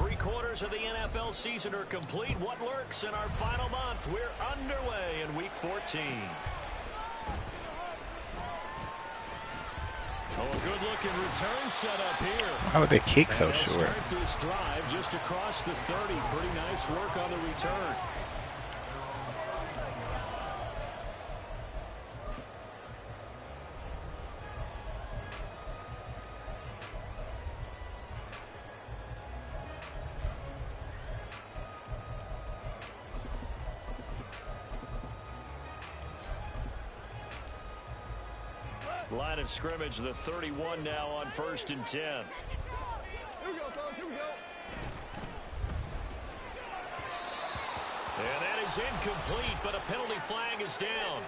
3/4 of the NFL season are complete. What lurks in our final month? We're underway in Week 14. Oh, a good-looking return setup here. Why would they kick so short? Start this drive just across the 30. Pretty nice work on the return. Line of scrimmage, the 31 now on 1st and 10. Here we go, fellas. Here we go. And that is incomplete, but a penalty flag is down.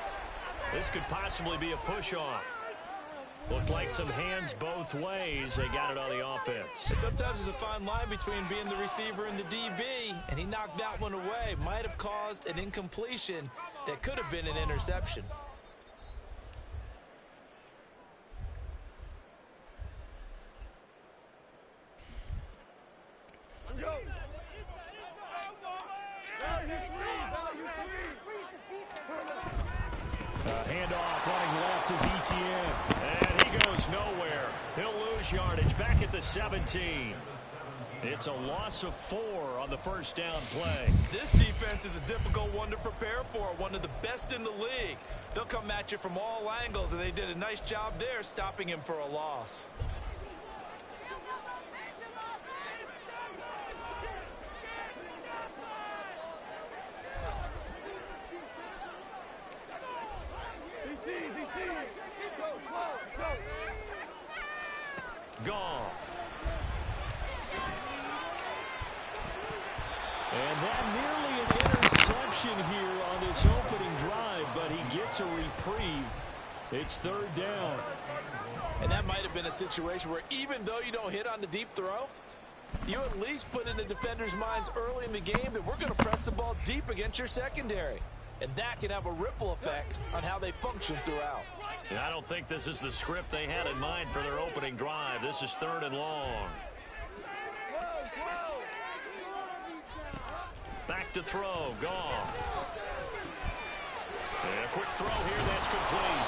This could possibly be a push-off. Looked like some hands both ways. They got it on the offense. And sometimes there's a fine line between being the receiver and the DB, and he knocked that one away. Might have caused an incompletion that could have been an interception. Handoff running left is ETN. And he goes nowhere. He'll lose yardage back at the 17. It's a loss of 4 on the first down play. This defense is a difficult one to prepare for, one of the best in the league. They'll come at you from all angles, and they did a nice job there stopping him for a loss. Goff. And that nearly an interception here on this opening drive, but he gets a reprieve. It's 3rd down. And that might have been a situation where even though you don't hit on the deep throw, you at least put in the defenders' minds early in the game that we're going to press the ball deep against your secondary. And that can have a ripple effect on how they function throughout. And I don't think this is the script they had in mind for their opening drive. This is 3rd and long. Back to throw. Goff. And a quick throw here. That's complete.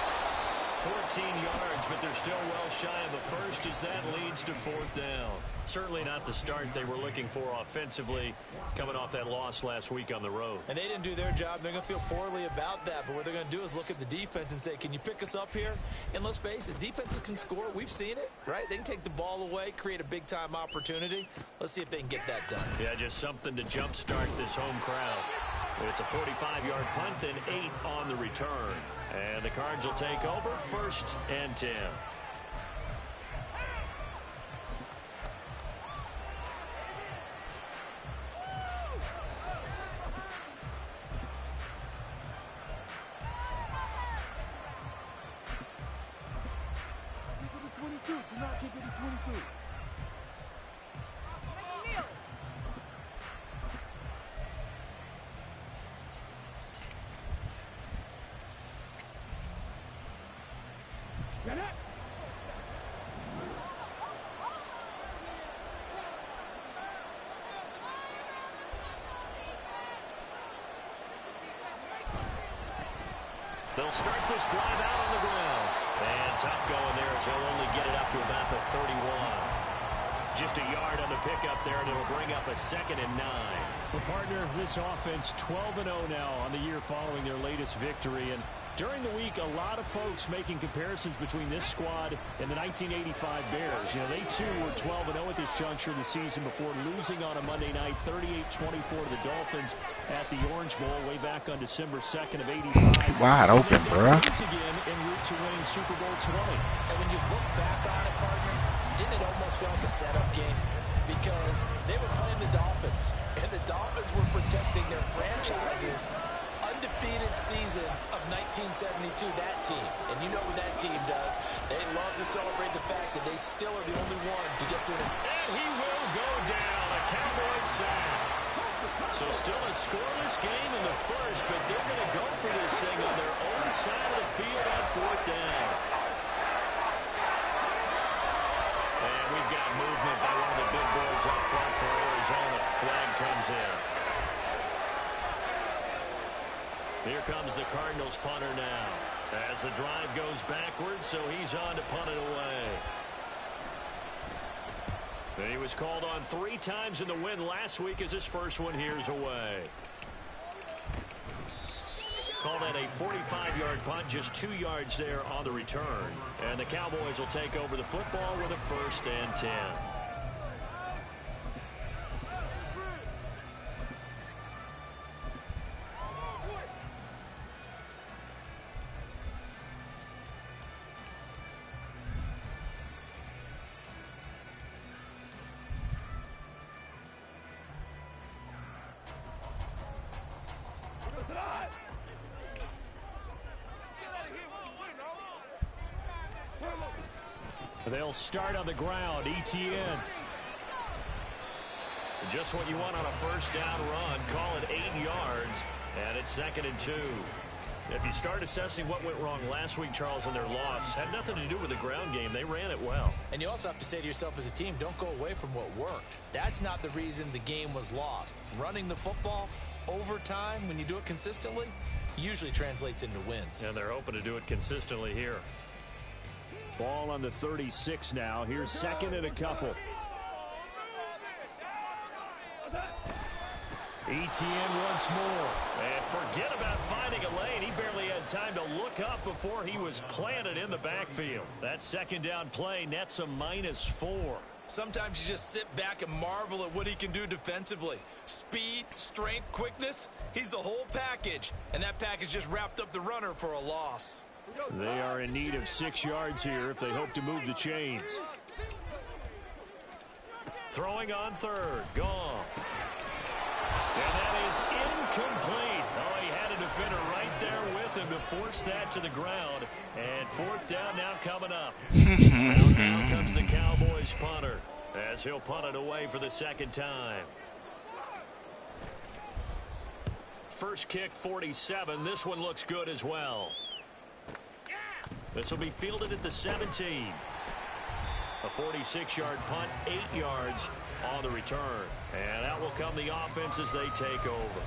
14 yards, but they're still well shy of the first as that leads to 4th down. Certainly not the start they were looking for offensively, coming off that loss last week on the road. And they didn't do their job. They're going to feel poorly about that. But what they're going to do is look at the defense and say, can you pick us up here? And let's face it, defenses can score. We've seen it, right? They can take the ball away, create a big-time opportunity. Let's see if they can get that done. Yeah, just something to jumpstart this home crowd. It's a 45-yard punt and 8 on the return. And the Cards will take over 1st and 10. Do not kick it to 22. Get it? They'll start this drive out on the ground. And tough going there as he'll only get it up to about the 31. Just a yard on the pickup there, and it'll bring up a 2nd and 9. Well, partner, this offense 12-0 now on the year following their latest victory. And during the week, a lot of folks making comparisons between this squad and the 1985 Bears. You know, they too were 12-0 at this juncture of the season before losing on a Monday night 38-24 to the Dolphins at the Orange Bowl way back on December 2nd of 85. Wide open, bro. Again en route to winning Super Bowl 20. And when you look back on it, partner, didn't it almost feel like a setup game? Because they were playing the Dolphins, and the Dolphins were protecting their franchises. Undefeated season of 1972, that team. And you know what that team does. They love to celebrate the fact that they still are the only one to get through. And he will go down. A Cowboys sack. So still a scoreless game in the first, but they're going to go for this thing on their own side of the field on 4th down. And we've got movement by one of the big boys up front for Arizona. comes the Cardinals punter now. As the drive goes backwards, so he's on to punt it away. And he was called on 3 times in the win last week as his first one here's away. Called that a 45-yard punt, just 2 yards there on the return. And the Cowboys will take over the football with a 1st and 10. They'll start on the ground. ETN. Just what you want on a 1st down run. Call it 8 yards. And it's 2nd and 2. If you start assessing what went wrong last week, Charles, in their loss, had nothing to do with the ground game. They ran it well. And you also have to say to yourself as a team, don't go away from what worked. That's not the reason the game was lost. Running the football over time, when you do it consistently, usually translates into wins. And they're hoping to do it consistently here. Ball on the 36 now. Here's 2nd and a couple. ETN once more. And forget about finding a lane. He barely had time to look up before he was planted in the backfield. That 2nd down play nets a -4. Sometimes you just sit back and marvel at what he can do defensively. Speed, strength, quickness. He's the whole package. And that package just wrapped up the runner for a loss. They are in need of 6 yards here if they hope to move the chains. Throwing on 3rd. Goff. And that is incomplete. Oh, he had a defender right there with him to force that to the ground. And 4th down now coming up. Now comes the Cowboys punter as he'll punt it away for the 2nd time. First kick, 47. This one looks good as well. This will be fielded at the 17. A 46-yard punt, 8 yards on the return. And out will come the offense as they take over.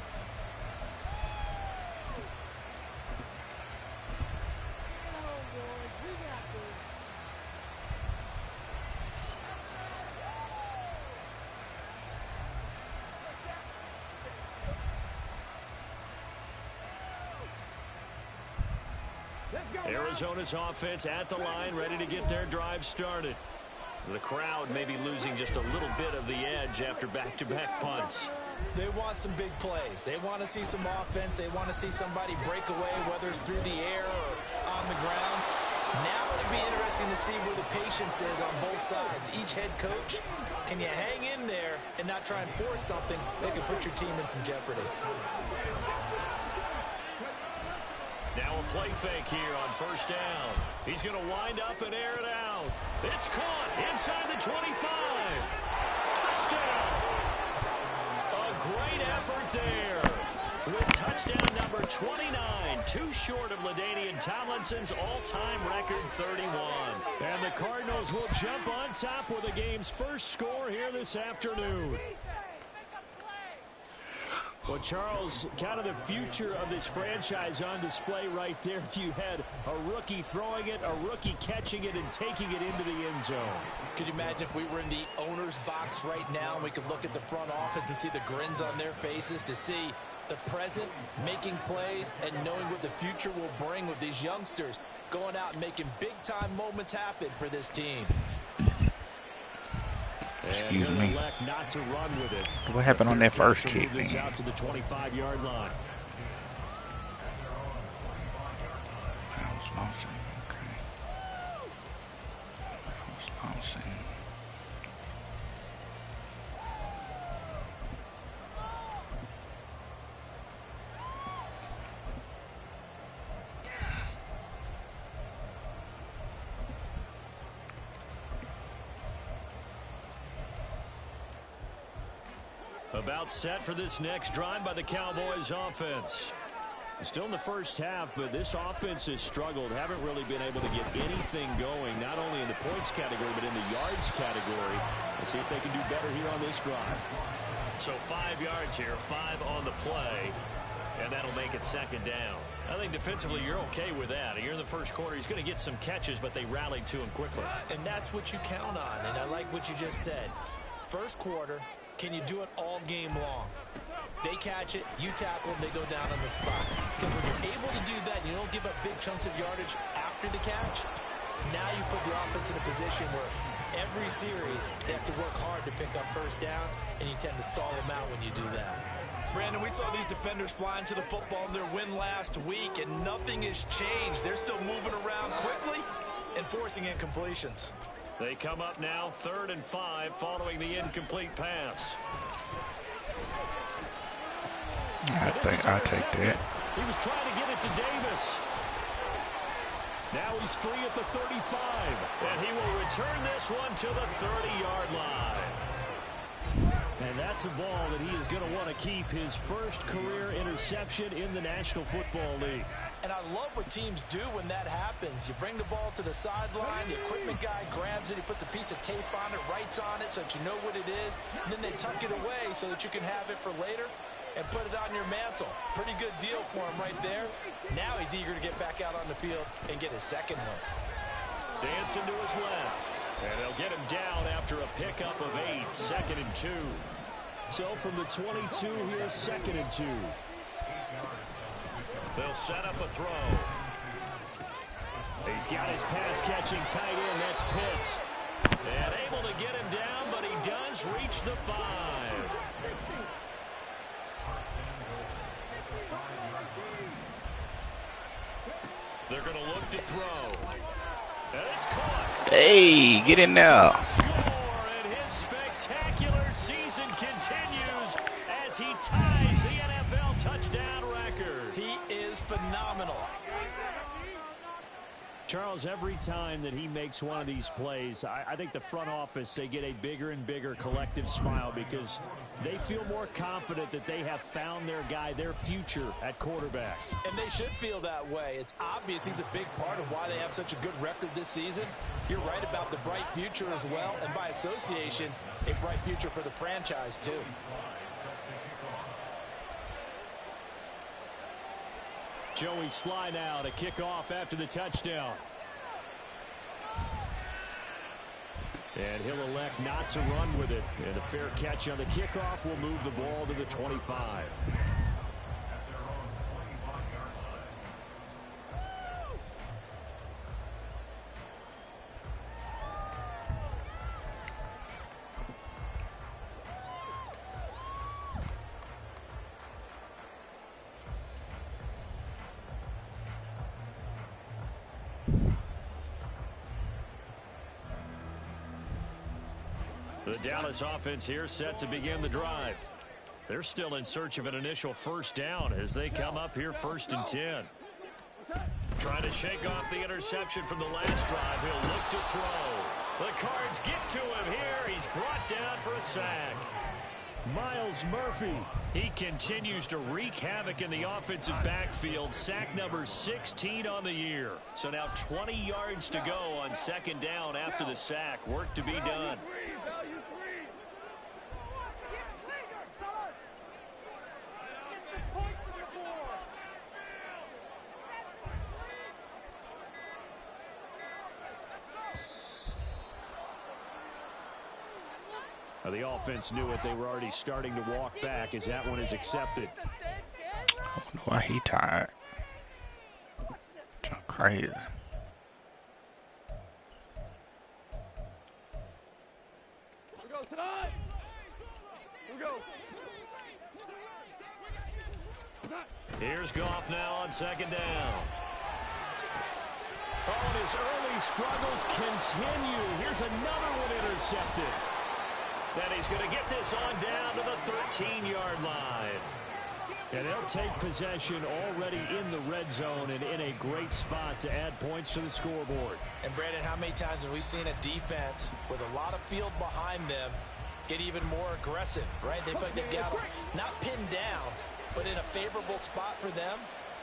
Arizona's offense at the line, ready to get their drive started. The crowd may be losing just a little bit of the edge after back-to-back punts. They want some big plays. They want to see some offense. They want to see somebody break away, whether it's through the air or on the ground. Now it'll be interesting to see where the patience is on both sides. Each head coach, can you hang in there and not try and force something that could put your team in some jeopardy? Now a play fake here on 1st down. He's going to wind up and air it out. It's caught inside the 25. Touchdown. A great effort there. With touchdown number 29, too short of LaDainian Tomlinson's all-time record 31. And the Cardinals will jump on top with the game's first score here this afternoon. Well, Charles, kind of the future of this franchise on display right there. You had a rookie throwing it, a rookie catching it, and taking it into the end zone. Could you imagine if we were in the owner's box right now and we could look at the front office and see the grins on their faces, to see the present making plays and knowing what the future will bring with these youngsters going out and making big-time moments happen for this team. Excuse me. Elect not to run with it. What happened on that first kick? This out to the 25-yard line. That was awesome. Okay. That was awesome. About set for this next drive by the Cowboys offense. Still in the first half, but this offense has struggled. Haven't really been able to get anything going, not only in the points category, but in the yards category. Let's see if they can do better here on this drive. So 5 yards here, 5 on the play. And that'll make it second down. I think defensively you're okay with that. You're in the first quarter. He's going to get some catches, but they rallied to him quickly. And that's what you count on, and I like what you just said. First quarter, can you do it all game long? They catch it, you tackle them, they go down on the spot. Because when you're able to do that, you don't give up big chunks of yardage after the catch. Now you put the offense in a position where every series they have to work hard to pick up first downs, and you tend to stall them out when you do that. Brandon, we saw these defenders fly into the football in their win last week, and nothing has changed. They're still moving around quickly and forcing incompletions. They come up now 3rd and 5 following the incomplete pass. I think I'll take that. He was trying to get it to Davis. Now he's free at the 35, and he will return this one to the 30-yard line. And that's a ball that he is going to want to keep, his first career interception in the National Football League. And I love what teams do when that happens. You bring the ball to the sideline, the equipment guy grabs it, he puts a piece of tape on it, writes on it so that you know what it is, and then they tuck it away so that you can have it for later and put it on your mantle. Pretty good deal for him right there. Now he's eager to get back out on the field and get his second one. Dancing to his left. And they'll get him down after a pickup of 8, 2nd and 2. So from the 22, here's 2nd and 2. They'll set up a throw. He's got his pass-catching tight end. That's Pitts. And able to get him down, but he does reach the 5. They're going to look to throw. And it's caught. Hey, get in there. Score, and his spectacular season continues as he ties the NFL touchdown record. He is phenomenal. Charles, every time that he makes one of these plays, I think the front office, they get a bigger and bigger collective smile because they feel more confident that they have found their guy, their future at quarterback. And they should feel that way. It's obvious he's a big part of why they have such a good record this season. You're right about the bright future as well, and by association, a bright future for the franchise too. Joey Sly now to kick off after the touchdown. And he'll elect not to run with it. And a fair catch on the kickoff will move the ball to the 25. The Dallas offense here set to begin the drive. They're still in search of an initial first down as they come up here 1st and 10. Trying to shake off the interception from the last drive. He'll look to throw. The Cards get to him here. He's brought down for a sack. Miles Murphy. He continues to wreak havoc in the offensive backfield. Sack number 16 on the year. So now 20 yards to go on 2nd down after the sack. Work to be done. The offense knew it. They were already starting to walk back as that one is accepted. I wonder why he tired. So crazy. Here we go tonight. Here we go. Here's Goff now on 2nd down. Oh, and his early struggles continue. Here's another one intercepted. And he's going to get this on down to the 13-yard line. And they'll take possession already in the red zone and in a great spot to add points to the scoreboard. And Brandon, how many times have we seen a defense with a lot of field behind them get even more aggressive, right? They feel like they've got them not pinned down, but in a favorable spot for them.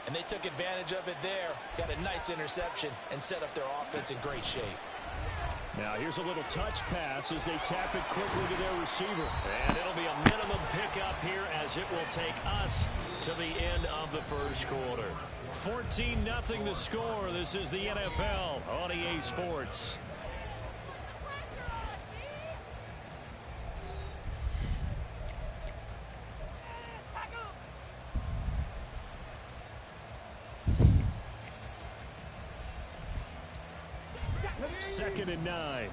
And they took advantage of it there. Got a nice interception and set up their offense in great shape. Now here's a little touch pass as they tap it quickly to their receiver. And it'll be a minimum pickup here as it will take us to the end of the first quarter. 14-0 the score. This is the NFL on EA Sports. Second and 9.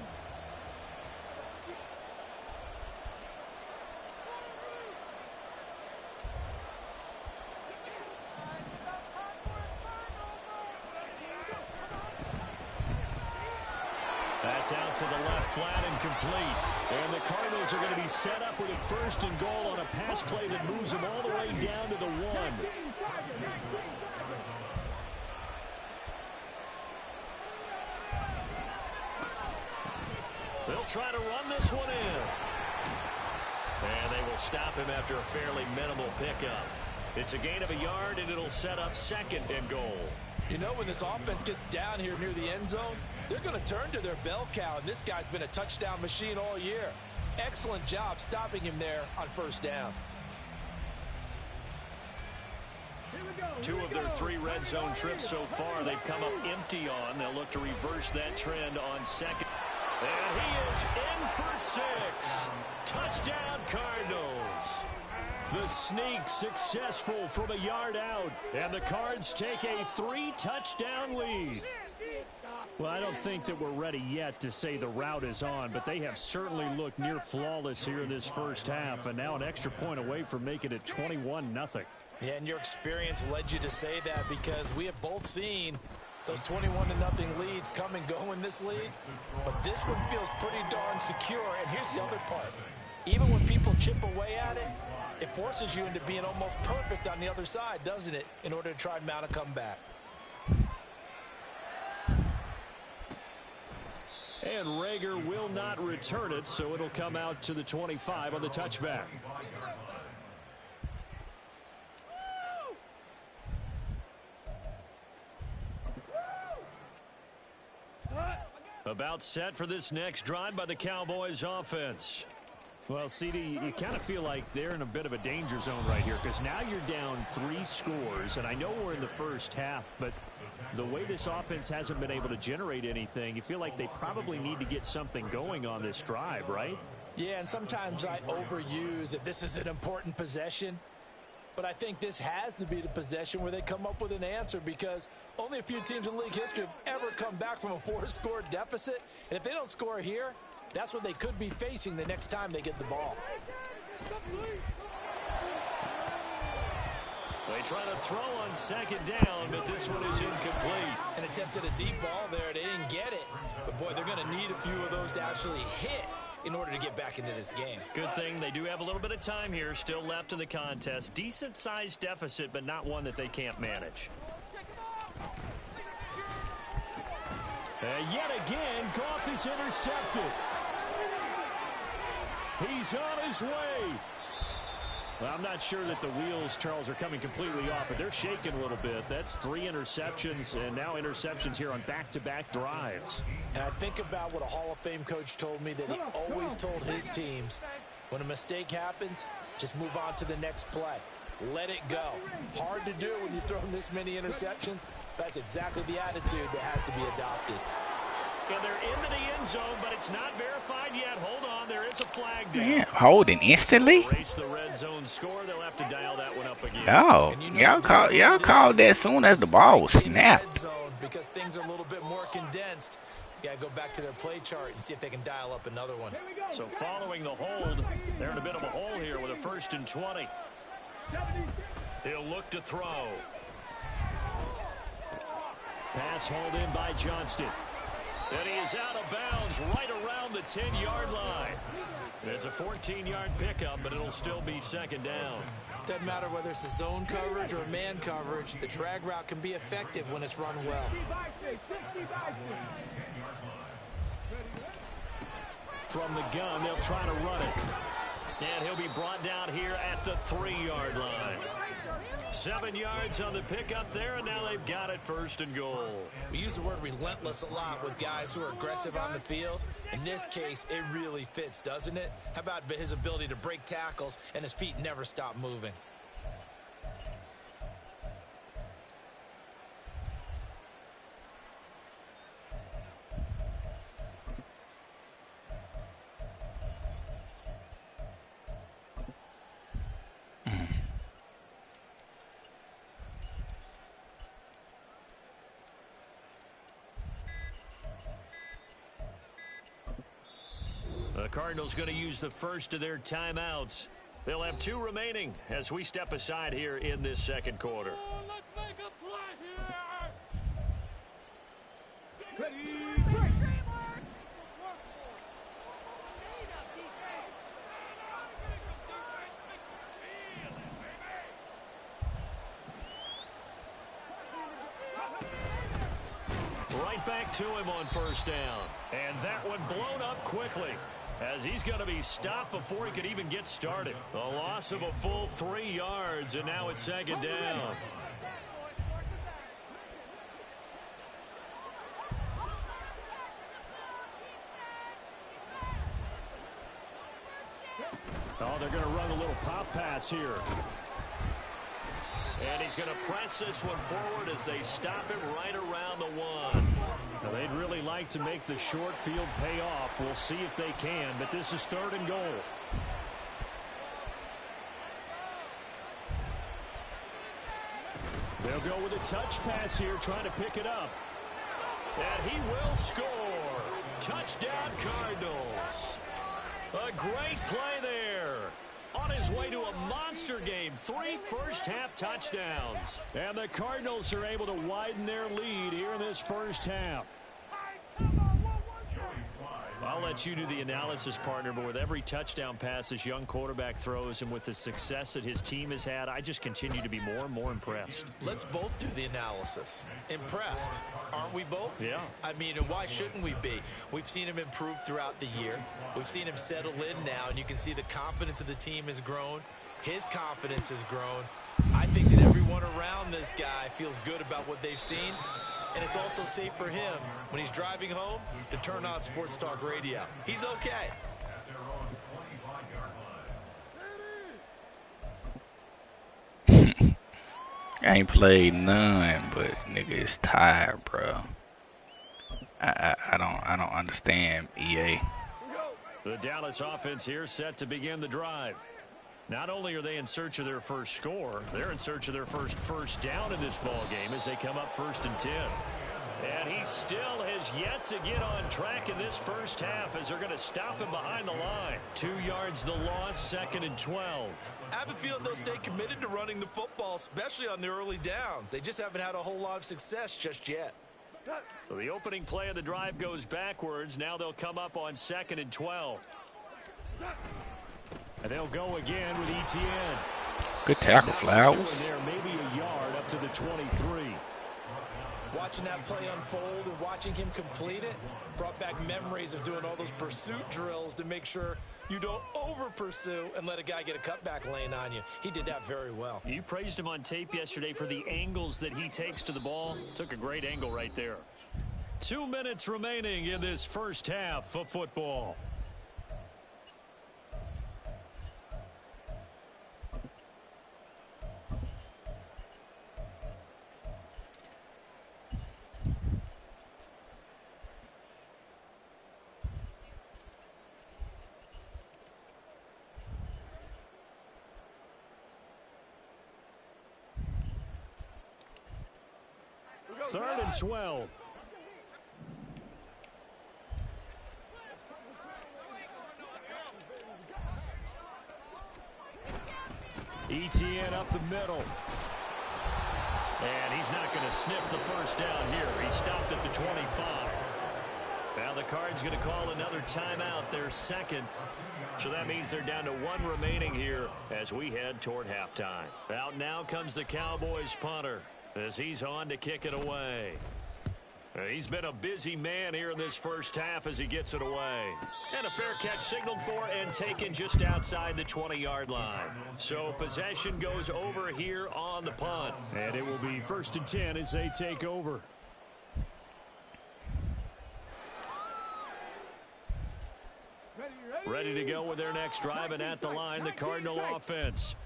That's out to the left, flat and complete. And the Cardinals are going to be set up with a first and goal on a pass play that moves them all the way down to the 1. They'll try to run this one in. And they will stop him after a fairly minimal pickup. It's a gain of a yard, and it'll set up second and goal. You know, when this offense gets down here near the end zone, they're going to turn to their bell cow, and this guy's been a touchdown machine all year. Excellent job stopping him there on first down. 2 of their 3 red zone trips so far they've come up empty on. They'll look to reverse that trend on second. And he is in for 6. Touchdown, Cardinals. The sneak successful from a yard out. And the Cards take a 3-touchdown lead. Well, I don't think that we're ready yet to say the route is on, but they have certainly looked near flawless here this first half, and now an extra point away from making it 21-0. Yeah, and your experience led you to say that, because we have both seen those 21-0 leads come and go in this league. But this one feels pretty darn secure, and here's the other part. Even when people chip away at it, it forces you into being almost perfect on the other side, doesn't it, in order to try and mount a comeback. And Rager will not return it, so it'll come out to the 25 on the touchback. About set for this next drive by the Cowboys offense. Well, CD, you kind of feel like they're in a bit of a danger zone right here, because now you're down 3 scores, and I know we're in the first half, but the way this offense hasn't been able to generate anything, you feel like they probably need to get something going on this drive, right? Yeah, and sometimes I overuse that this is an important possession, but I think this has to be the possession where they come up with an answer, because only a few teams in league history have ever come back from a 4-score deficit, and if they don't score here, that's what they could be facing the next time they get the ball. They try to throw on second down, but this one is incomplete. An attempt at a deep ball there. They didn't get it. But, boy, they're going to need a few of those to actually hit in order to get back into this game. Good thing they do have a little bit of time here still left in the contest. Decent-sized deficit, but not one that they can't manage. And yet again, Goff is intercepted. He's on his way. Well, I'm not sure that the wheels, Charles, are coming completely off, but they're shaking a little bit. That's 3 interceptions, and now interceptions here on back-to-back drives. And I think about what a Hall of Fame coach told me, that he always told his teams, when a mistake happens, just move on to the next play. Let it go. Hard to do when you've thrown this many interceptions. That's exactly the attitude that has to be adopted. And they're into the end zone, but it's not verified yet. Hold on, there is a flag down. Man, holding instantly? Erase the red zone score. They'll have to dial that one up again. Oh, y'all called that soon as the ball was snapped. Because things are a little bit more condensed. You gotta go back to their play chart and see if they can dial up another one. So following the hold, they're in a bit of a hole here with a 1st and 20. He'll look to throw. Pass hauled in by Johnston. And he is out of bounds right around the 10-yard line. It's a 14-yard pickup, but it'll still be second down. Doesn't matter whether it's a zone coverage or man coverage, the drag route can be effective when it's run well. From the gun, they'll try to run it. And he'll be brought down here at the 3-yard line. 7 yards on the pickup there, and now they've got it 1st and goal. We use the word relentless a lot with guys who are aggressive on the field. In this case, it really fits, doesn't it? How about his ability to break tackles and his feet never stop moving? The Cardinals going to use the first of their timeouts. They'll have 2 remaining as we step aside here in this 2nd quarter. Let's make a play here. Right back to him on 1st down. And that one blown up quickly, as he's going to be stopped before he could even get started. A loss of a full 3 yards, and now it's 2nd down. Oh, they're going to run a little pop pass here. And he's going to press this one forward as they stop it right around the 1. Now, they'd really like to make the short field pay off. We'll see if they can, but this is 3rd and goal. They'll go with a touch pass here, trying to pick it up. And he will score. Touchdown, Cardinals. A great play there. On his way to a monster game, 3 first-half touchdowns. And the Cardinals are able to widen their lead here in this 1st half. I'll let you do the analysis, partner, but with every touchdown pass this young quarterback throws and with the success that his team has had, I just continue to be more and more impressed. Let's both do the analysis. Impressed, aren't we both? Yeah. I mean, and why shouldn't we be? We've seen him improve throughout the year. We've seen him settle in now, and you can see the confidence of the team has grown. His confidence has grown. I think that everyone around this guy feels good about what they've seen. And it's also safe for him when he's driving home to turn on Sports Talk Radio. He's okay. I ain't played none, but nigga is tired, bro. I don't understand EA. The Dallas offense here set to begin the drive. Not only are they in search of their first score, they're in search of their first down in this ball game as they come up 1st and 10. And he still has yet to get on track in this 1st half as they're going to stop him behind the line. 2 yards the loss, 2nd and 12. I have a feeling they'll stay committed to running the football, especially on the early downs. They just haven't had a whole lot of success just yet. So the opening play of the drive goes backwards. Now they'll come up on 2nd and 12. And they'll go again with ETN. Good tackle, Flowers. There, maybe a yard up to the 23. Watching that play unfold and watching him complete it brought back memories of doing all those pursuit drills to make sure you don't over-pursue and let a guy get a cutback lane on you. He did that very well. You praised him on tape yesterday for the angles that he takes to the ball. Took a great angle right there. 2 minutes remaining in this 1st half of football. Third and 12. ETN up the middle. And he's not going to sniff the 1st down here. He stopped at the 25. Now the Cards going to call another timeout, their 2nd. So that means they're down to 1 remaining here as we head toward halftime. Out now comes the Cowboys punter as he's on to kick it away. He's been a busy man here in this first half as he gets it away. And a fair catch signaled for and taken just outside the 20-yard line. So possession goes over here on the punt. And it will be 1st and 10 as they take over. Ready to go with their next drive, and at the line, the Cardinal offense.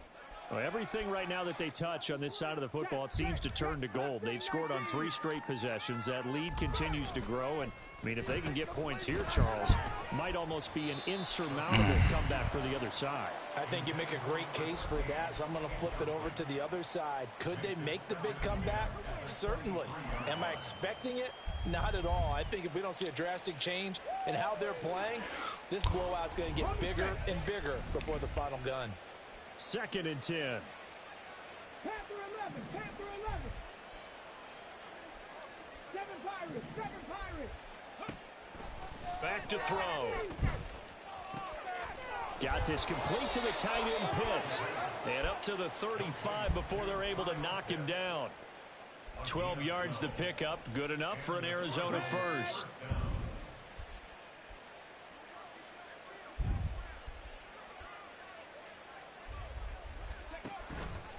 Well, everything right now that they touch on this side of the football, it seems to turn to gold. They've scored on 3 straight possessions. That lead continues to grow. And, I mean, if they can get points here, Charles, might almost be an insurmountable comeback for the other side. I think you make a great case for that, so I'm going to flip it over to the other side. Could they make the big comeback? Certainly. Am I expecting it? Not at all. I think if we don't see a drastic change in how they're playing, this blowout's going to get bigger and bigger before the final gun. 2nd and 10. Panther 11, Panther 11. 7 Pirates, 7 Pirates. Back to throw. Got this complete to the tight end Pitts. And up to the 35 before they're able to knock him down. 12 yards to pick up. Good enough for an Arizona first.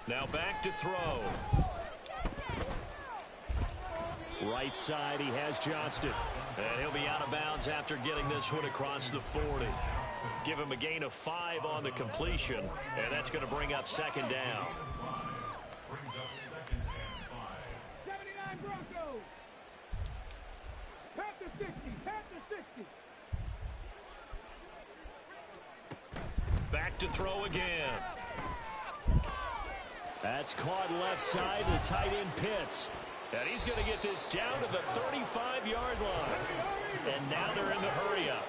Now back to throw. Right side, he has Johnston. And he'll be out of bounds after getting this one across the 40. Give him a gain of 5 on the completion, and that's going to bring up 2nd down. 79 Broncos. Panther 60, Panther 60. Back to throw again. That's caught left side, the tight end Pitts. And he's going to get this down to the 35-yard line. And now they're in the hurry-up.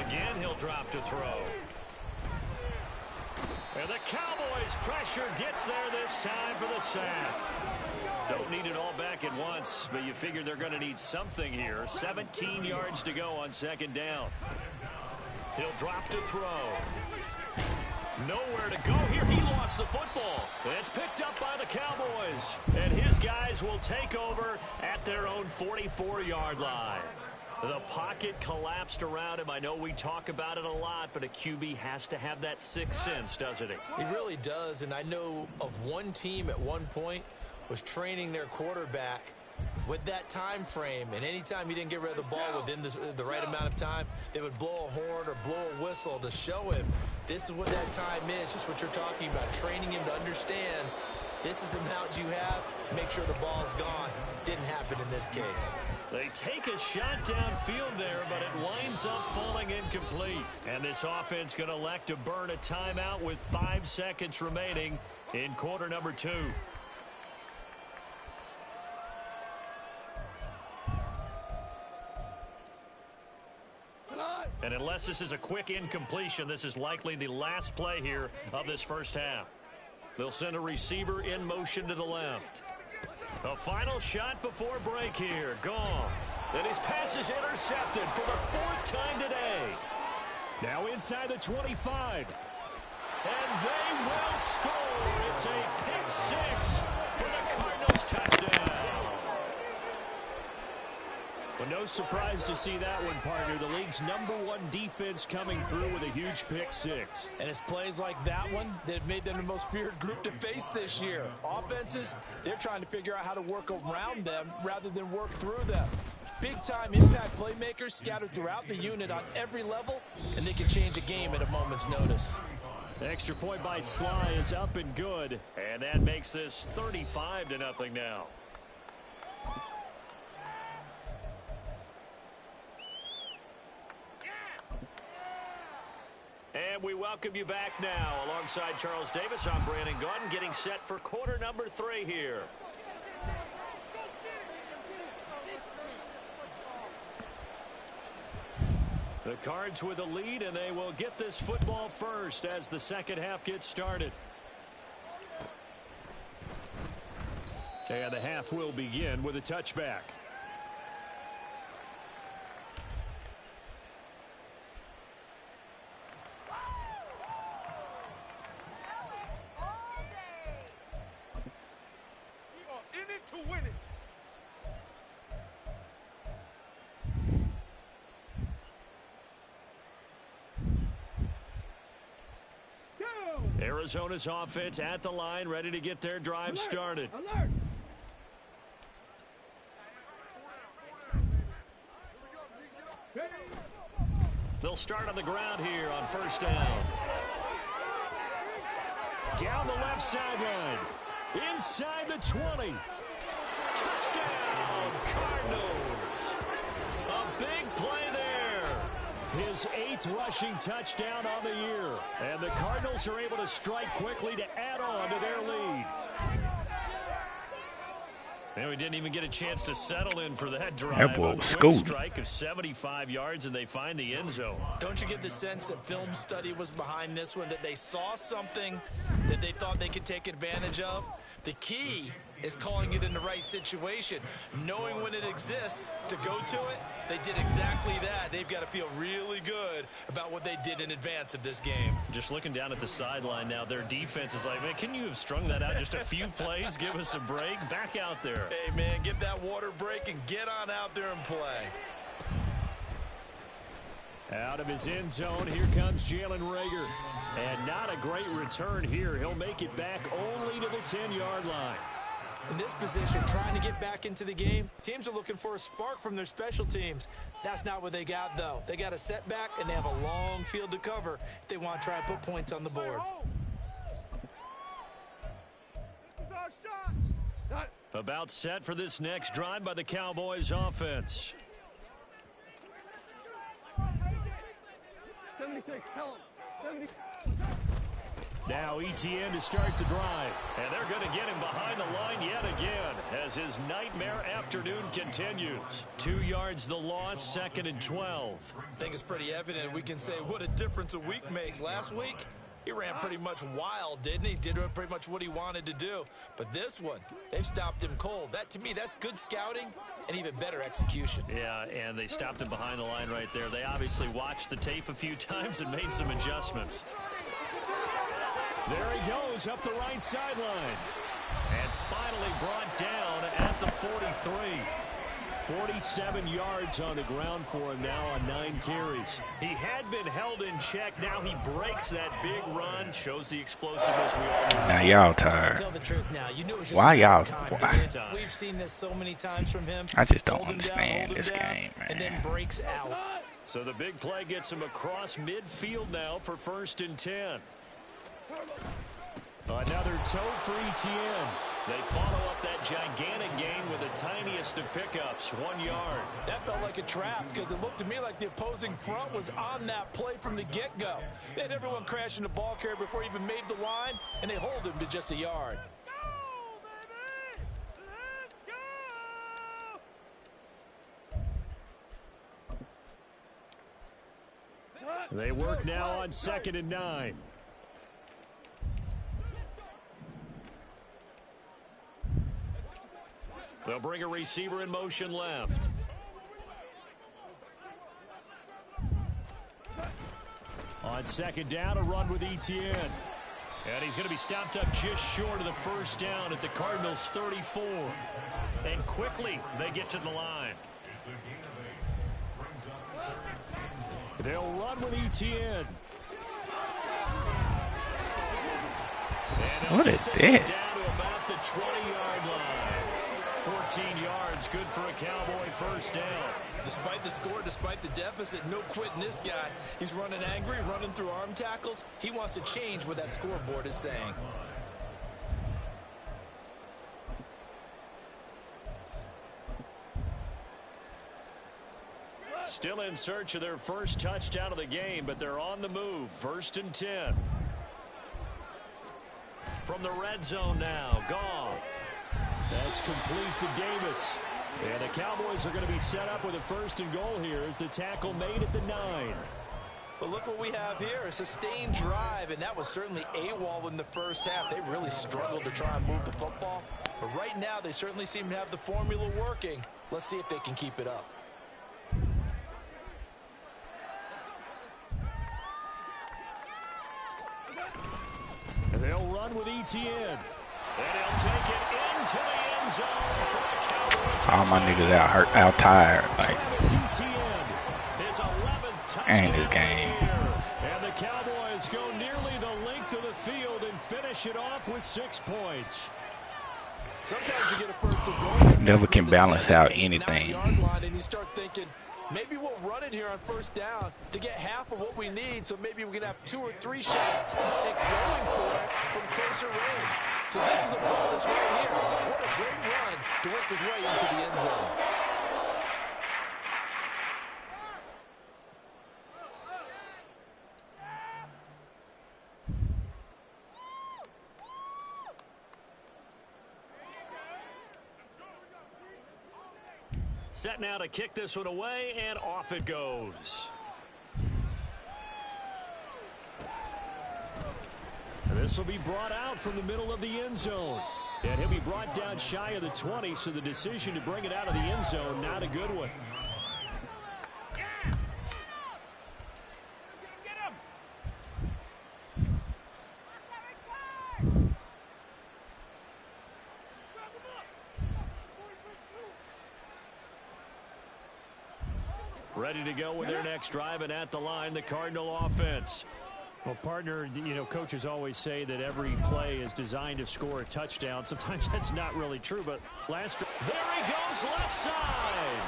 Again, he'll drop to throw. And the Cowboys' pressure gets there this time for the sack. Don't need it all back at once, but you figure they're going to need something here. 17 yards to go on 2nd down. He'll drop to throw. Nowhere to go here. He lost the football. It's picked up by the Cowboys. And his guys will take over at their own 44-yard line. The pocket collapsed around him. I know we talk about it a lot, but a QB has to have that sixth sense, doesn't he? He really does, and I know of one team at one point was training their quarterback with that time frame, and anytime he didn't get rid of the ball within the right amount of time, they would blow a horn or blow a whistle to show him this is what that time is, just what you're talking about, training him to understand this is the amount you have, make sure the ball's gone. Didn't happen in this case. They take a shot downfield there, but it winds up falling incomplete. And this offense going to elect to burn a timeout with 5 seconds remaining in quarter number 2. And unless this is a quick incompletion, this is likely the last play here of this first half. They'll send a receiver in motion to the left. A final shot before break here. Goff. And his pass is intercepted for the 4th time today. Now inside the 25. And they will score. It's a pick 6 for the Cardinals touchdown. Well, no surprise to see that one, partner. The league's #1 defense coming through with a huge pick 6. And it's plays like that one that have made them the most feared group to face this year. Offenses, they're trying to figure out how to work around them rather than work through them. Big-time impact playmakers scattered throughout the unit on every level, and they can change a game at a moment's notice. The extra point by Sly is up and good. And that makes this 35-0 now. And we welcome you back now. Alongside Charles Davis, I'm Brandon Gordon, getting set for quarter number 3 here. The Cards with a lead, and they will get this football first as the second half gets started. And the half will begin with a touchback. Arizona's offense at the line, ready to get their drive started. Alert! They'll start on the ground here on first down. Down the left sideline. Inside the 20. Touchdown, Cardinals. A big play there. His 8th rushing touchdown on the year. And the Cardinals are able to strike quickly to add on to their lead. And we didn't even get a chance to settle in for that drive. That boy A was quick schooled. strike of 75 yards, and they find the end zone. Don't you get the sense that film study was behind this one, that they saw something that they thought they could take advantage of? The key is calling it in the right situation, knowing when it exists to go to it. They did exactly that. They've got to feel really good about what they did in advance of this game. Just looking down at the sideline now, their defense is like, man, can you have strung that out just a few plays? Give us a break. Back out there. Hey, man, give that water break and get on out there and play. Out of his end zone, here comes Jalen Reagor. And not a great return here. He'll make it back only to the 10-yard line. In this position, trying to get back into the game, teams are looking for a spark from their special teams. That's not what they got, though. They got a setback, and they have a long field to cover if they want to try and put points on the board. This is our shot. About set for this next drive by the Cowboys offense. 76, tell him. 70. Now ETN to start the drive. And they're going to get him behind the line yet again as his nightmare afternoon continues. 2 yards the loss, 2nd and 12. I think it's pretty evident. We can say what a difference a week makes. Last week, he ran pretty much wild, didn't he? Did pretty much what he wanted to do. But this one, they've stopped him cold. That, to me, that's good scouting and even better execution. Yeah, and they stopped him behind the line right there. They obviously watched the tape a few times and made some adjustments. There he goes up the right sideline. And finally brought down at the 43. 47 yards on the ground for him now on 9 carries. He had been held in check. Now he breaks that big run. Shows the explosiveness we all know. Now y'all tired. Tell the truth now. You knew it was just Why a y'all? matter of time. We've seen this so many times from him. I just don't Hold him down, understand hold him this down, game, and then man. breaks out. So the big play gets him across midfield now for 1st and 10. Another toe for ETN. They follow up that gigantic gain with the tiniest of pickups, 1 yard. That felt like a trap because it looked to me like the opposing front was on that play from the get-go. They had everyone crashing the ball carrier before he even made the line, and they hold him to just a yard. They work now on 2nd and 9. They'll bring a receiver in motion left. On 2nd down, a run with ETN. And he's going to be stopped up just short of the 1st down at the Cardinals' 34. And quickly, they get to the line. They'll run with ETN. What is that? Down to about the 20-yard line. 14 yards, good for a Cowboy 1st down. Despite the score, despite the deficit, no quitting this guy. He's running angry, running through arm tackles. He wants to change what that scoreboard is saying. Still in search of their first touchdown of the game, but they're on the move. 1st and 10. From the red zone now, Goff. That's complete to Davis. And the Cowboys are going to be set up with a 1st and goal here as the tackle made at the 9. But look what we have here, a sustained drive, and that was certainly AWOL in the 1st half. They really struggled to try and move the football. But right now, they certainly seem to have the formula working. Let's see if they can keep it up. And they'll run with ETN. And he'll take it into the end zone for the Cowboys. All my niggas out tired. Like, ETN, his 11th touchdown ain't this game. of the year. And the Cowboys go nearly the length of the field finish it off with 6 points. Sometimes you get a first and goal. Never can balance out anything. 9-yard line, and you start thinking, maybe we'll run it here on first down to get half of what we need, so maybe we can have 2 or 3 shots and going for it from closer range. So this is a bonus right here. What a great run to work his way into the end zone. Set now to kick this one away, and off it goes. And this will be brought out from the middle of the end zone. And he'll be brought down shy of the 20, so the decision to bring it out of the end zone, not a good one. Ready to go with their next drive, and at the line, the Cardinal offense. Well, partner, you know, coaches always say that every play is designed to score a touchdown. Sometimes that's not really true, but there he goes left side.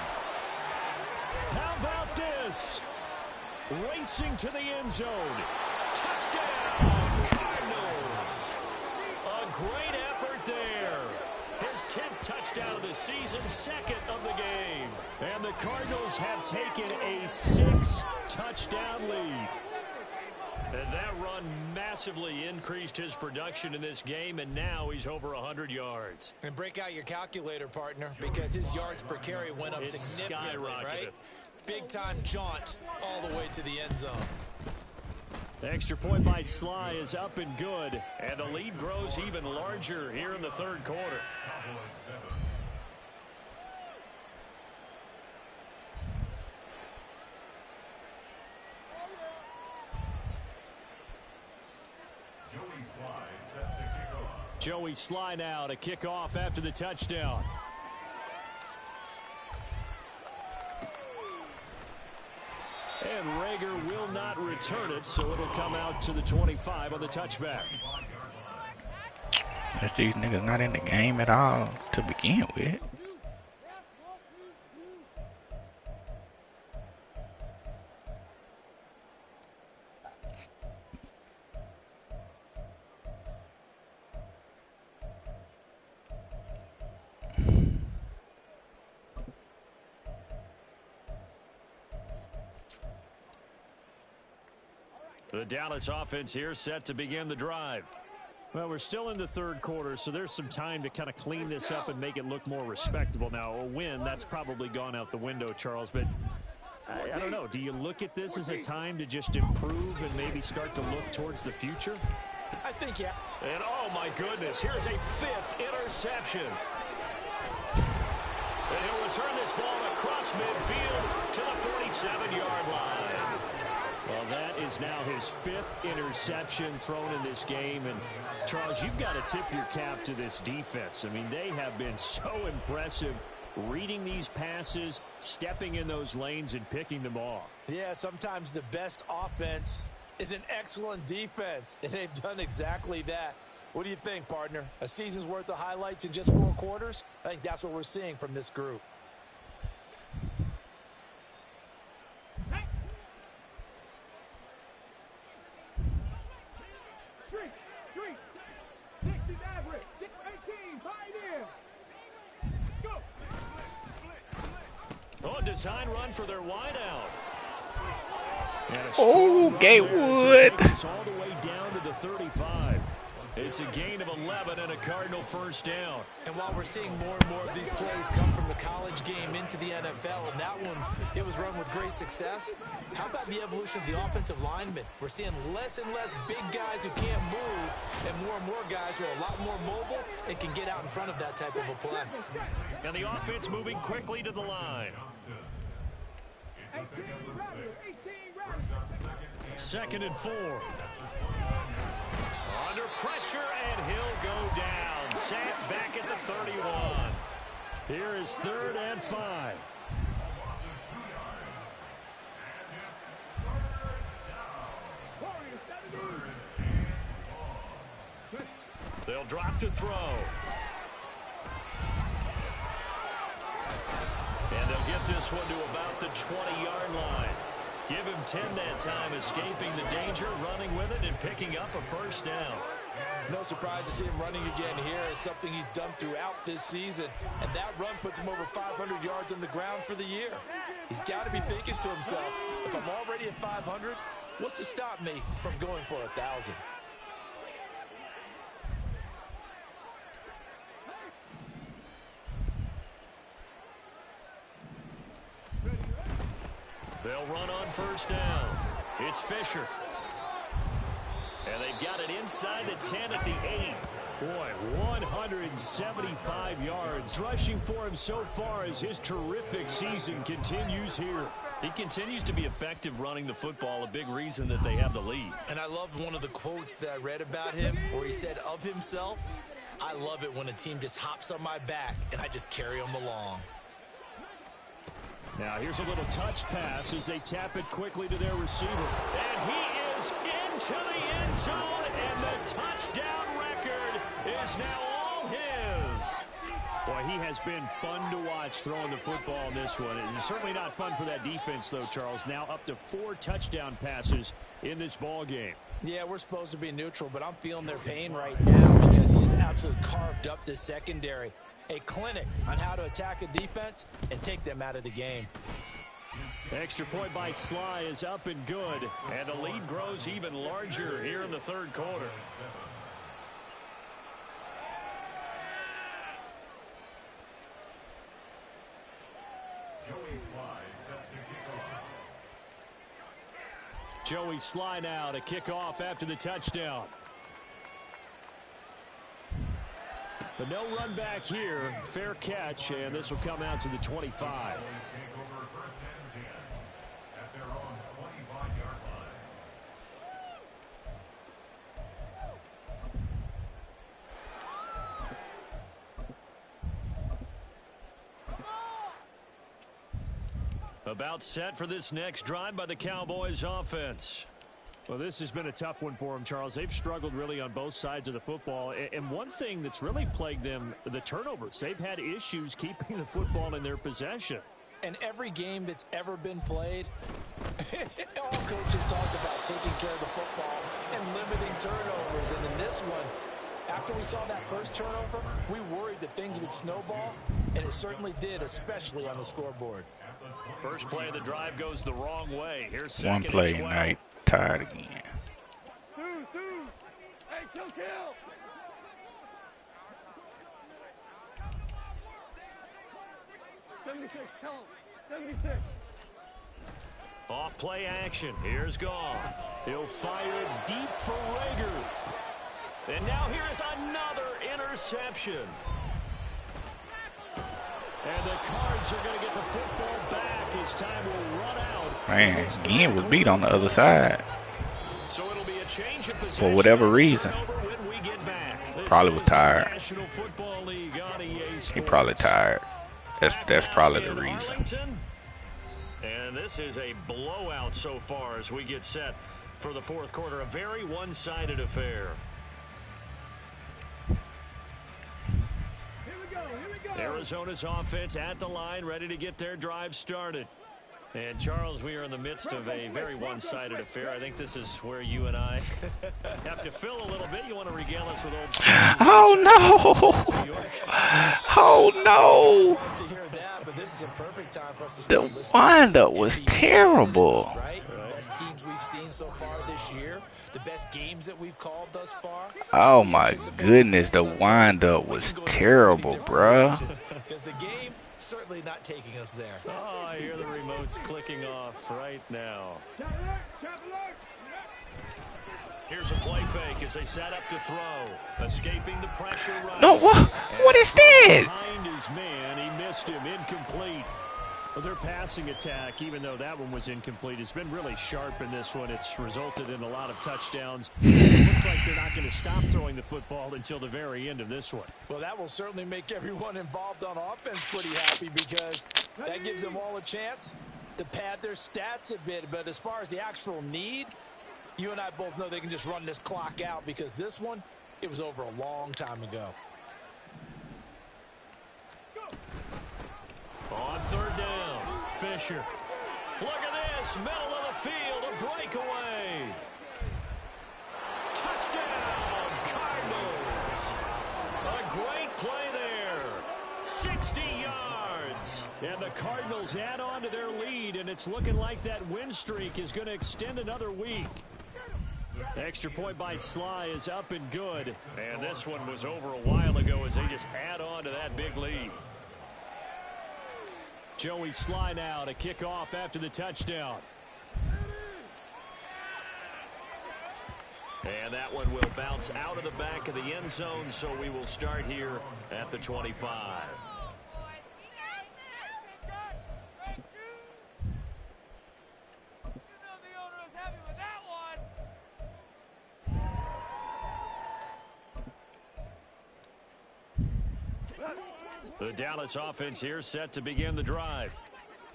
How about this? Racing to the end zone. Touchdown, Cardinals. A great effort there. His 10th touchdown of the season, 2nd of the game. And the Cardinals have taken a 6-touchdown lead. And that run massively increased his production in this game, and now he's over 100 yards. And break out your calculator, partner, because his yards per carry went up significantly, right? Big-time jaunt all the way to the end zone. The extra point by Sly is up and good, and the lead grows even larger here in the third quarter. Joey Sly now to kick off after the touchdown. And Rager will not return it, so it'll come out to the 25 on the touchback. These niggas not in the game at all to begin with. The Dallas offense here set to begin the drive. Well, we're still in the third quarter, so there's some time to kind of clean this up and make it look more respectable. Now, a win, that's probably gone out the window, Charles, but I don't know. Do you look at this as a time to just improve and maybe start to look towards the future? I think, yeah. And, oh, my goodness, here's a 5th interception. And he'll return this ball across midfield to the 47-yard line. Well, that is now his 5th interception thrown in this game. And, Charles, you've got to tip your cap to this defense. I mean, they have been so impressive reading these passes, stepping in those lanes, and picking them off. Yeah, sometimes the best offense is an excellent defense, and they've done exactly that. What do you think, partner? A season's worth of highlights in just 4 quarters? I think that's what we're seeing from this group. Oh, design run for their wideout. Oh, Gatewood. All the way down to the 35. It's a gain of 11 and a Cardinal first down. And while we're seeing more and more of these plays come from the college game into the NFL, and that one, it was run with great success, how about the evolution of the offensive linemen? We're seeing less and less big guys who can't move and more guys who are a lot more mobile and can get out in front of that type of a play. And the offense moving quickly to the line. 2nd and 4. Under pressure, and he'll go down. Sacked back at the 31. Here is 3rd and 5. They'll drop to throw. And they'll get this one to about the 20-yard line. Give him 10 that time, escaping the danger, running with it, and picking up a first down. No surprise to see him running again here. It's something he's done throughout this season. And that run puts him over 500 yards on the ground for the year. He's got to be thinking to himself, if I'm already at 500, what's to stop me from going for 1,000? They'll run on first down. It's Fisher. And they've got it inside the 10 at the 8. Boy, 175 yards rushing for him so far as his terrific season continues here. He continues to be effective running the football, a big reason that they have the lead. And I loved one of the quotes that I read about him where he said of himself, I love it when a team just hops on my back and I just carry them along. Now here's a little touch pass as they tap it quickly to their receiver. And he is into the end zone, and the touchdown record is now all his. Boy, he has been fun to watch throwing the football in this one. It's certainly not fun for that defense, though, Charles. Now up to 4 touchdown passes in this ball game. Yeah, we're supposed to be neutral, but I'm feeling their pain right now because he has absolutely carved up this secondary. A clinic on how to attack a defense and take them out of the game. Extra point by Sly is up and good, and the lead grows even larger here in the third quarter. Joey Sly now to kick off after the touchdown. But no run back here. Fair catch, and this will come out to the 25. About set for this next drive by the Cowboys offense. Well, this has been a tough one for them, Charles. They've struggled really on both sides of the football. And one thing that's really plagued them, the turnovers. They've had issues keeping the football in their possession. And every game that's ever been played, all coaches talk about taking care of the football and limiting turnovers. And in this one, after we saw that first turnover, we worried that things would snowball, and it certainly did, especially on the scoreboard. First play of the drive goes the wrong way. Here's One second play and 12. night, tired again. Hey, kill. 76, tell him. 76. Off play action. Here's Goff. He'll fire it deep for Rager. And now here is another interception. And the Cards are going to get the football back as time will run out. Man, Ginn was beat on the other side. So it'll be a change of possession For whatever reason. when we get back. Probably was tired. National Football League on EA Sports. He probably tired. That's probably the reason. And this is a blowout so far as we get set for the fourth quarter. A very one-sided affair. Arizona's offense at the line, ready to get their drive started. And, Charles, we are in the midst of a very one-sided affair. I think this is where you and I have to fill a little bit. You want to regale us with old stories? Oh, no. Oh, no. The windup was terrible. Right? The best teams we've seen so far this year. The best games that we've called thus far. Oh, my goodness. The windup was terrible, bruh. Because the game certainly not taking us there. Oh, I hear the remotes clicking off right now. Here's a play fake as they set up to throw. Escaping the pressure. Right. No, what is this? Behind his man, he missed him. Incomplete. Well, their passing attack, even though that one was incomplete, has been really sharp in this one. It's resulted in a lot of touchdowns. It looks like they're not going to stop throwing the football until the very end of this one. Well, that will certainly make everyone involved on offense pretty happy because that gives them all a chance to pad their stats a bit. But as far as the actual need, you and I both know they can just run this clock out because this one it was over a long time ago. On third down, Fisher. Look at this, middle of the field, a breakaway. Touchdown, Cardinals. A great play there. 60 yards. And the Cardinals add on to their lead, and it's looking like that win streak is going to extend another week. Extra point by Sly is up and good. And this one was over a while ago as they just add on to that big lead. Joey Sly now to kick off after the touchdown. And that one will bounce out of the back of the end zone, so we will start here at the 25. The Dallas offense here set to begin the drive.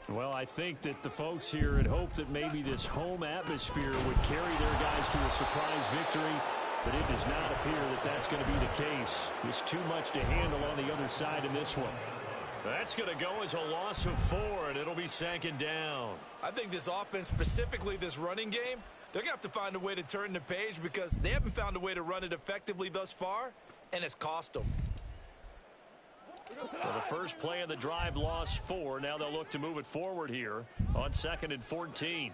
Well, I think that the folks here had hoped that maybe this home atmosphere would carry their guys to a surprise victory, but it does not appear that that's going to be the case. There's too much to handle on the other side in this one. That's going to go as a loss of 4, and it'll be second down. I think this offense, specifically this running game, they're going to have to find a way to turn the page because they haven't found a way to run it effectively thus far, and it's cost them. So the first play of the drive lost 4. Now they'll look to move it forward here on 2nd and 14.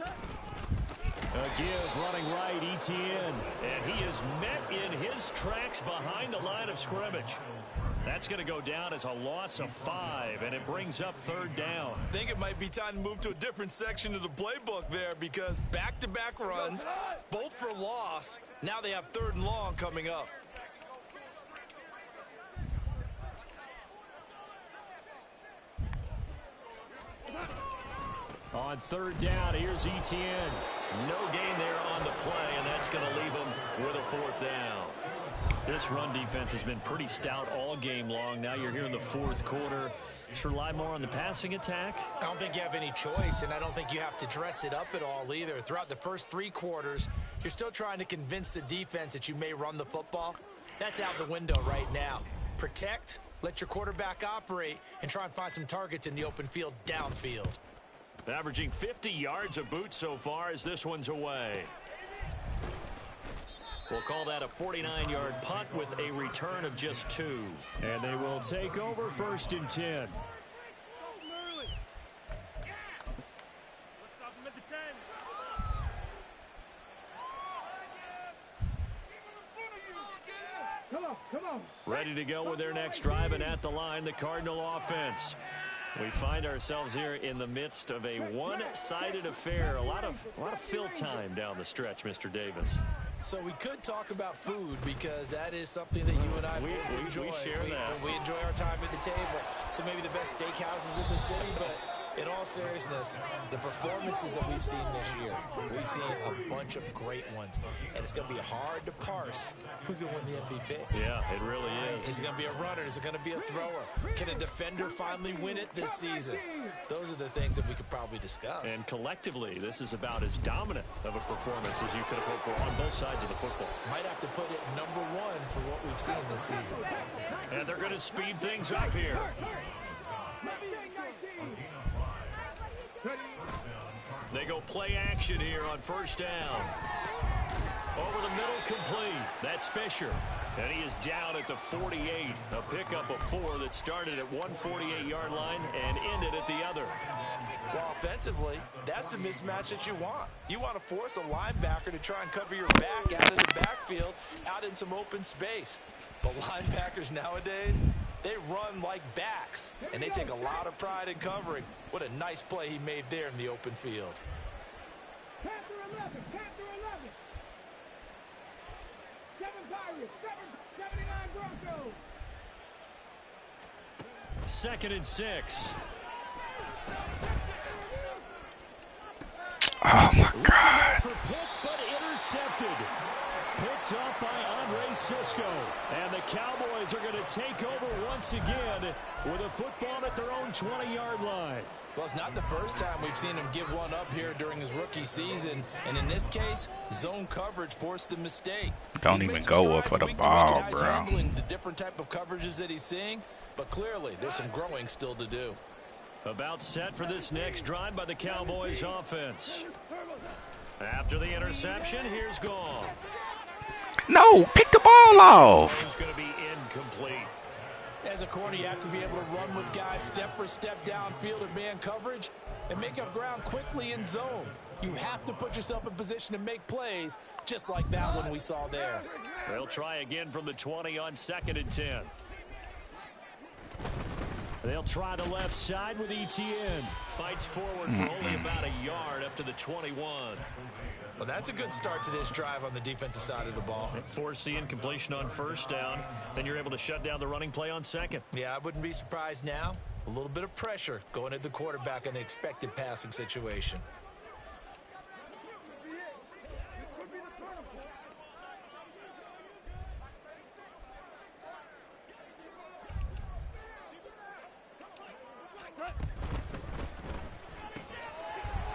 A give running right, Etienne. And he is met in his tracks behind the line of scrimmage. That's going to go down as a loss of 5, and it brings up third down. I think it might be time to move to a different section of the playbook there because back-to-back runs, both for loss. Now they have 3rd and long coming up. On third down, here's Etienne. No gain there on the play, and that's going to leave him with a 4th down. This run defense has been pretty stout all game long. Now you're here in the 4th quarter. Should rely more on the passing attack? I don't think you have any choice, and I don't think you have to dress it up at all either. Throughout the first 3 quarters, you're still trying to convince the defense that you may run the football. That's out the window right now. Protect, let your quarterback operate, and try and find some targets in the open field downfield. Averaging 50 yards a boot so far as this one's away. We'll call that a 49-yard punt with a return of just 2. And they will take over 1st and 10. Come on. Ready to go with their next drive, and at the line, the Cardinal offense. We find ourselves here in the midst of a one-sided affair. A lot of fill time down the stretch, Mr. Davis. So we could talk about food because that is something that you and I enjoy. We share that. We enjoy our time at the table. So maybe the best steakhouses in the city, but in all seriousness, the performances that we've seen this year, we've seen a bunch of great ones. And it's going to be hard to parse who's going to win the MVP. Yeah, it really is. Is it going to be a runner? Is it going to be a thrower? Can a defender finally win it this season? Those are the things that we could probably discuss. And collectively, this is about as dominant of a performance as you could have hoped for on both sides of the football. Might have to put it #1 for what we've seen this season. And they're going to speed things up here. They go play action here on 1st down. Over the middle, complete. That's Fisher. And he is down at the 48. A pickup of 4 that started at one 48-yard line and ended at the other. Well, offensively, that's the mismatch that you want. You want to force a linebacker to try and cover your back out of the backfield, out in some open space. But linebackers nowadays, they run like backs, and they take a lot of pride in covering. What a nice play he made there in the open field. Captain 11. 7 Pirates. 79 Broncos. 2nd and 6. Oh my God. For Pitts, but intercepted. Picked up by Andre Sisco. And the Cowboys are going to take over once again with a football at their own 20-yard line. Well, it's not the first time we've seen him give one up here during his rookie season. And in this case, zone coverage forced the mistake. Don't even go up for the ball, bro. Handling the different type of coverages that he's seeing, but clearly there's some growing still to do. About set for this next drive by the Cowboys offense. After the interception, here's Goff. No, pick the ball off. It's going to be incomplete. As a corner, you have to be able to run with guys step for step downfield in man coverage and make up ground quickly in zone. You have to put yourself in position to make plays, just like that one we saw there. They'll try again from the 20 on 2nd and 10. They'll try the left side with ETN. Fights forward for only about a yard up to the 21. Well, that's a good start to this drive on the defensive side of the ball. Force the incompletion on 1st down. Then you're able to shut down the running play on 2nd. Yeah, I wouldn't be surprised now. A little bit of pressure going at the quarterback in an expected passing situation.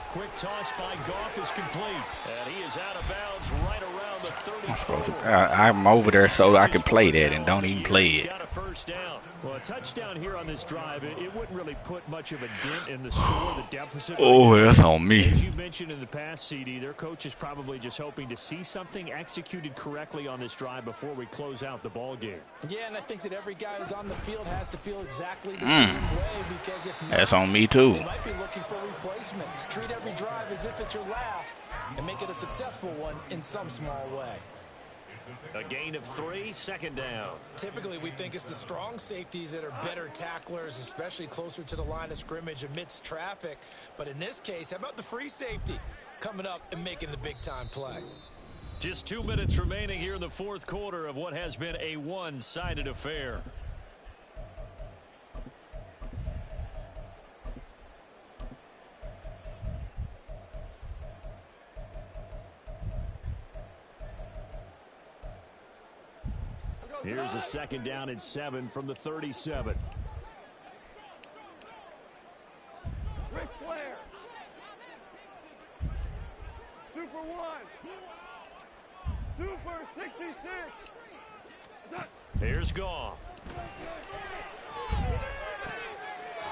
Quick toss by Goff is complete. And he is out of bounds right around the 34. I'm over there so I can play that and don't even play it. Got a 1st down. Well, a touchdown here on this drive, it wouldn't really put much of a dent in the score, the deficit. Oh, that's on me. As you mentioned in the past, CD, their coach is probably just hoping to see something executed correctly on this drive before we close out the ball game. Yeah, and I think that every guy who's on the field has to feel exactly the same way, because if not, that's on me too. they might be looking for replacements. Treat every drive as if it's your last and make it a successful one in some small way. A gain of 3, 2nd down. Typically, we think it's the strong safeties that are better tacklers, especially closer to the line of scrimmage amidst traffic. But in this case, how about the free safety coming up and making the big-time play? Just 2 minutes remaining here in the 4th quarter of what has been a one-sided affair. Here's a 2nd down and 7 from the 37. Ric Flair. Super 1. Super 66. Here's Goff.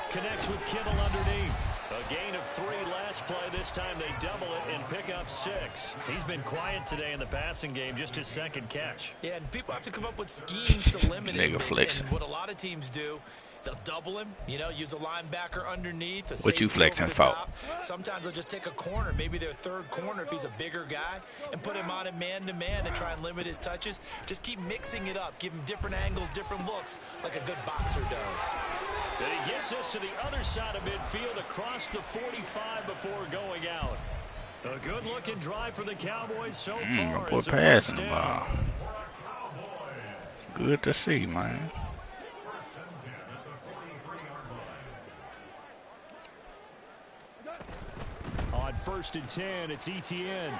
Connects with Kittle underneath. A gain of 3 last play. This time they double it and pick up 6. He's been quiet today in the passing game, just his 2nd catch. Yeah, and people have to come up with schemes to limit him. And what a lot of teams do, they'll double him, you know, use a linebacker underneath. What you flexing for? Sometimes they'll just take a corner, maybe their 3rd corner if he's a bigger guy, and put him on a man-to-man and try and limit his touches. Just keep mixing it up. Give him different angles, different looks, like a good boxer does. And he gets us to the other side of midfield across the 45 before going out. A good-looking drive for the Cowboys so far. Put passing the ball. Good to see, man. On 1st and 10, it's ETN.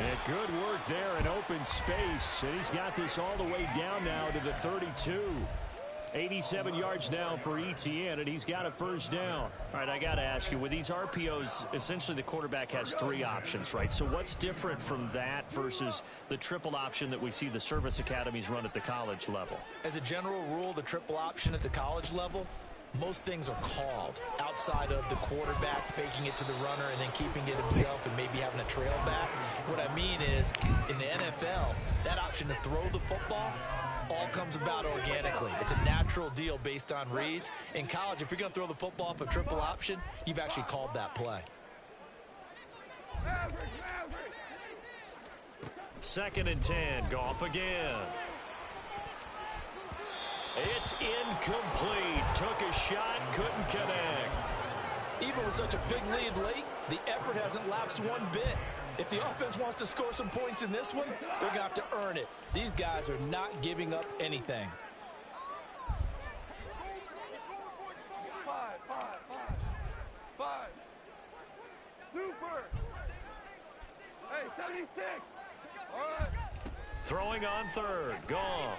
And good work there in open space. And he's got this all the way down now to the 32. 87 yards now for ETN, and he's got a 1st down. All right, I got to ask you, with these RPOs, essentially the quarterback has 3 options, right? So what's different from that versus the triple option that we see the service academies run at the college level? As a general rule, the triple option at the college level, most things are called outside of the quarterback faking it to the runner and then keeping it himself and maybe having a trail back. What I mean is, in the NFL, that option to throw the football all comes about organically. It's a natural deal based on reads. In college, if you're going to throw the football for triple option, you've actually called that play. 2nd and 10, Goff again. It's incomplete. Took a shot, couldn't connect. Even with such a big lead late, the effort hasn't lapsed one bit. If the offense wants to score some points in this one, they're going to have to earn it. These guys are not giving up anything. 5. Super. Hey, 76. All right. Throwing on 3rd, Goff.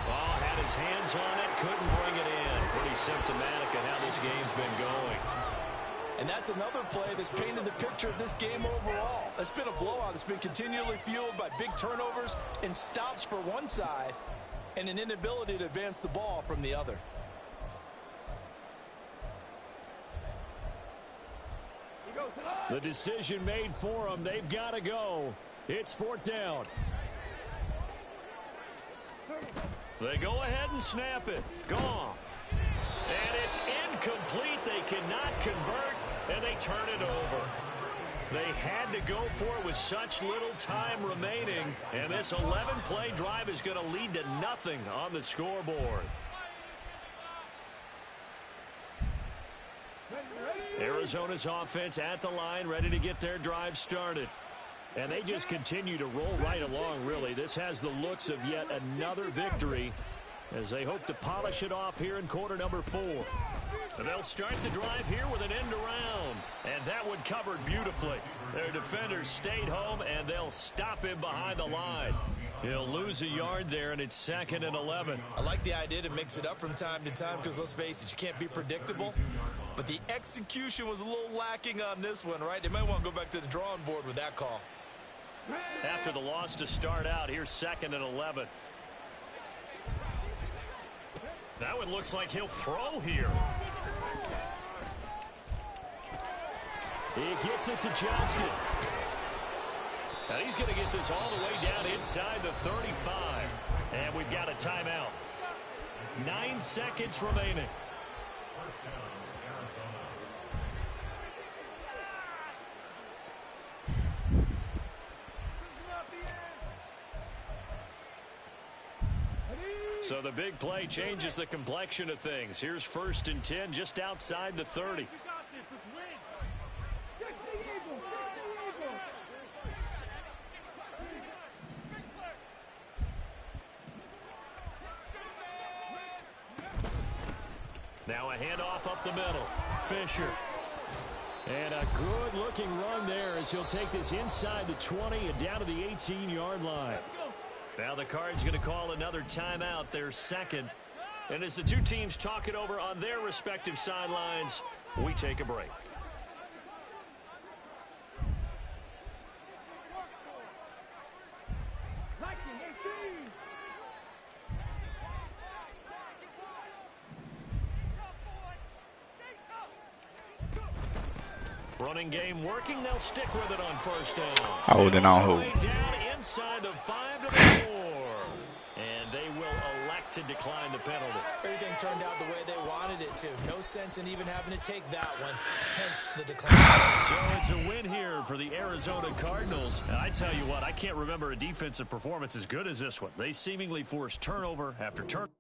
Oh, had his his hands on it, couldn't bring it in. Pretty symptomatic of how this game's been going. And that's another play that's painted the picture of this game overall. It's been a blowout. It's been continually fueled by big turnovers and stops for one side and an inability to advance the ball from the other. The decision made for them. They've got to go. It's 4th down. They go ahead and snap it. Gone. And it's incomplete. They cannot convert, and they turn it over. They had to go for it with such little time remaining, and this 11-play drive is going to lead to nothing on the scoreboard. Arizona's offense at the line, ready to get their drive started. And they just continue to roll right along, really. This has the looks of yet another victory as they hope to polish it off here in quarter number 4. And they'll start the drive here with an end around. And that one covered beautifully. Their defenders stayed home, and they'll stop him behind the line. He'll lose a yard there, and it's 2nd and 11. I like the idea to mix it up from time to time because, let's face it, you can't be predictable. But the execution was a little lacking on this one, right? They might want to go back to the drawing board with that call. After the loss to start out, here's 2nd and 11. That one looks like he'll throw here. He gets it to Johnston. Now he's going to get this all the way down inside the 35. And we've got a timeout. 9 seconds remaining. So the big play changes the complexion of things. Here's 1st and 10 just outside the 30. Now a handoff up the middle. Fisher. And a good-looking run there as he'll take this inside the 20 and down to the 18-yard line. Now the Cards going to call another timeout, their 2nd. And as the two teams talk it over on their respective sidelines, we take a break. Running game working. They'll stick with it on 1st down. Holding on who? Down inside the 5 to the 4. And they will elect to decline the penalty. Everything turned out the way they wanted it to. No sense in even having to take that one. Hence the decline. So it's a win here for the Arizona Cardinals. And I tell you what, I can't remember a defensive performance as good as this one. They seemingly forced turnover after turnover.